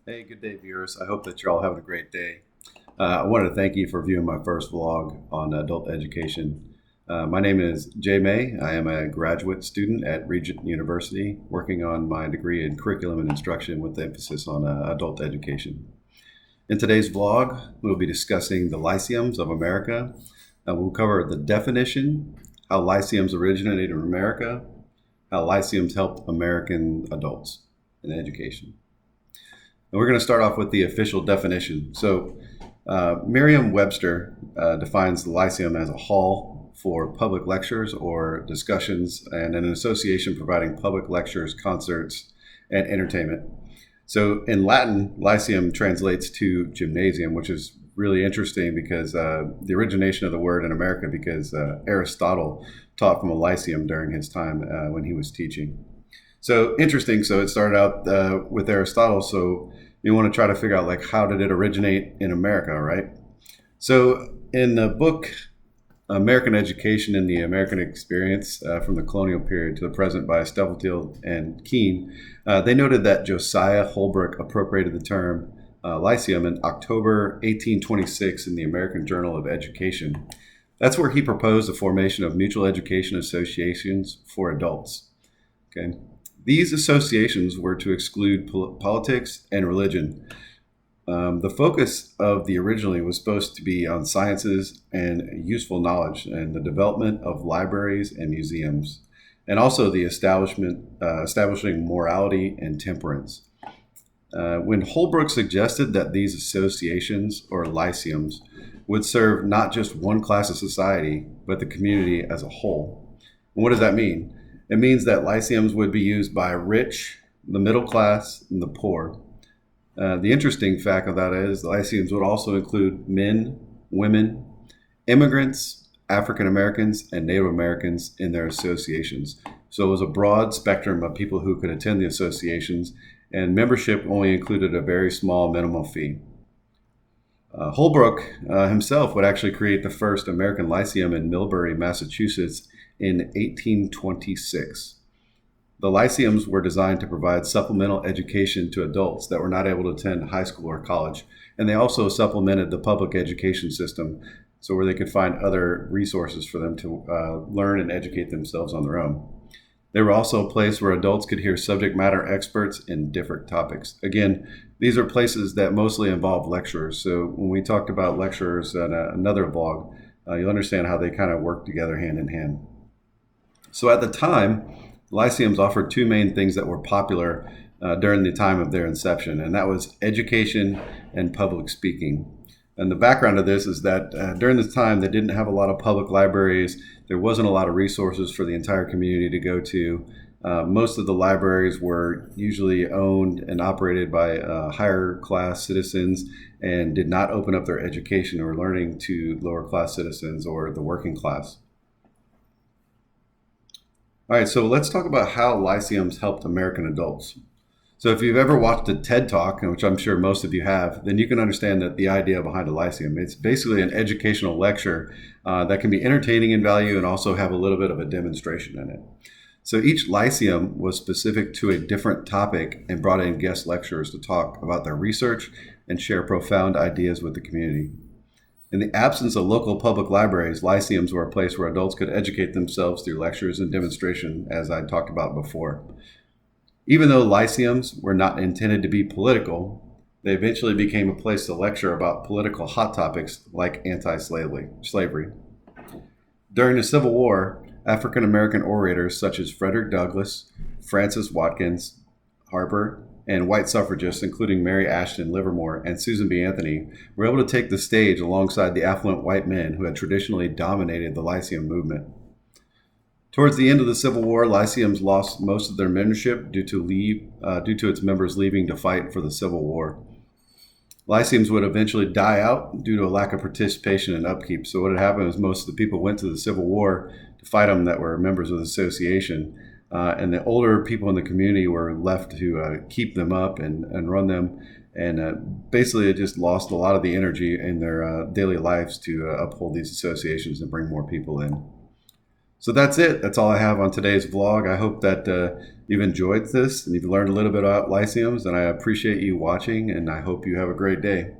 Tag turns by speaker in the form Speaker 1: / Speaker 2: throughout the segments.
Speaker 1: Hey, good day, viewers. I hope that you're all having a great day. I wanted to thank you for viewing my first vlog on adult education. My name is Jay May. I am a graduate student at Regent University, working on my degree in curriculum and instruction with emphasis on adult education. In today's vlog, we'll be discussing the Lyceums of America. We'll cover the definition, how Lyceums originated in America, how Lyceums helped American adults in education. And we're going to start off with the official definition. So, Merriam-Webster defines the Lyceum as a hall for public lectures or discussions and an association providing public lectures, concerts, and entertainment. So, in Latin, Lyceum translates to gymnasium, which is really interesting because the origination of the word in America, because Aristotle taught from a Lyceum during his time when he was teaching. So interesting. So it started out with Aristotle. So you want to try to figure out like how did it originate in America, right? So in the book American Education and the American Experience from the colonial period to the present by Stubblefield and Keene, they noted that Josiah Holbrook appropriated the term Lyceum in October 1826 in the American Journal of Education. That's where he proposed the formation of mutual education associations for adults. Okay. These associations were to exclude politics and religion. The focus of the originally was supposed to be on sciences and useful knowledge and the development of libraries and museums, and also the establishing morality and temperance. When Holbrook suggested that these associations or lyceums would serve not just one class of society, but the community as a whole. And what does that mean? It means that lyceums would be used by rich, the middle class, and the poor. The interesting fact of that is the lyceums would also include men, women, immigrants, African Americans, and Native Americans in their associations. So it was a broad spectrum of people who could attend the associations, and membership only included a very small minimal fee. Holbrook himself would actually create the first American Lyceum in Millbury, Massachusetts in 1826. The Lyceums were designed to provide supplemental education to adults that were not able to attend high school or college, and they also supplemented the public education system so where they could find other resources for them to learn and educate themselves on their own. They were also a place where adults could hear subject matter experts in different topics. Again, these are places that mostly involve lecturers. So when we talked about lecturers in another vlog, you'll understand how they kind of work together hand in hand. So at the time, lyceums offered two main things that were popular during the time of their inception, and that was education and public speaking. And the background of this is that during this time, they didn't have a lot of public libraries. There wasn't a lot of resources for the entire community to go to. Most of the libraries were usually owned and operated by higher class citizens and did not open up their education or learning to lower class citizens or the working class. All right, so let's talk about how lyceums helped American adults. So if you've ever watched a TED Talk, which I'm sure most of you have, then you can understand that the idea behind a lyceum. It's basically an educational lecture that can be entertaining in value and also have a little bit of a demonstration in it. So each lyceum was specific to a different topic and brought in guest lecturers to talk about their research and share profound ideas with the community. In the absence of local public libraries, lyceums were a place where adults could educate themselves through lectures and demonstration, as I talked about before. Even though lyceums were not intended to be political, they eventually became a place to lecture about political hot topics like anti-slavery. During the Civil War, African American orators such as Frederick Douglass, Francis Watkins, Harper, and white suffragists, including Mary Ashton Livermore and Susan B. Anthony, were able to take the stage alongside the affluent white men who had traditionally dominated the Lyceum movement. Towards the end of the Civil War, lyceums lost most of their membership due to its members leaving to fight for the Civil War. Lyceums would eventually die out due to a lack of participation and upkeep. So what had happened was most of the people went to the Civil War to fight them that were members of the association, and the older people in the community were left to keep them up and run them. And basically, it just lost a lot of the energy in their daily lives to uphold these associations and bring more people in. So that's it. That's all I have on today's vlog. I hope that you've enjoyed this and you've learned a little bit about Lyceums, and I appreciate you watching, and I hope you have a great day.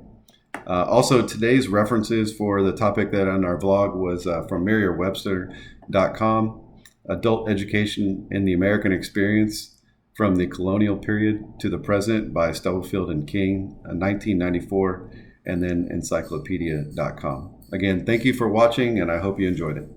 Speaker 1: Also, today's references for the topic that on our vlog was from Merriam-Webster.com, Adult Education in the American Experience from the Colonial Period to the Present by Stubblefield and King, 1994, and then encyclopedia.com. Again, thank you for watching, and I hope you enjoyed it.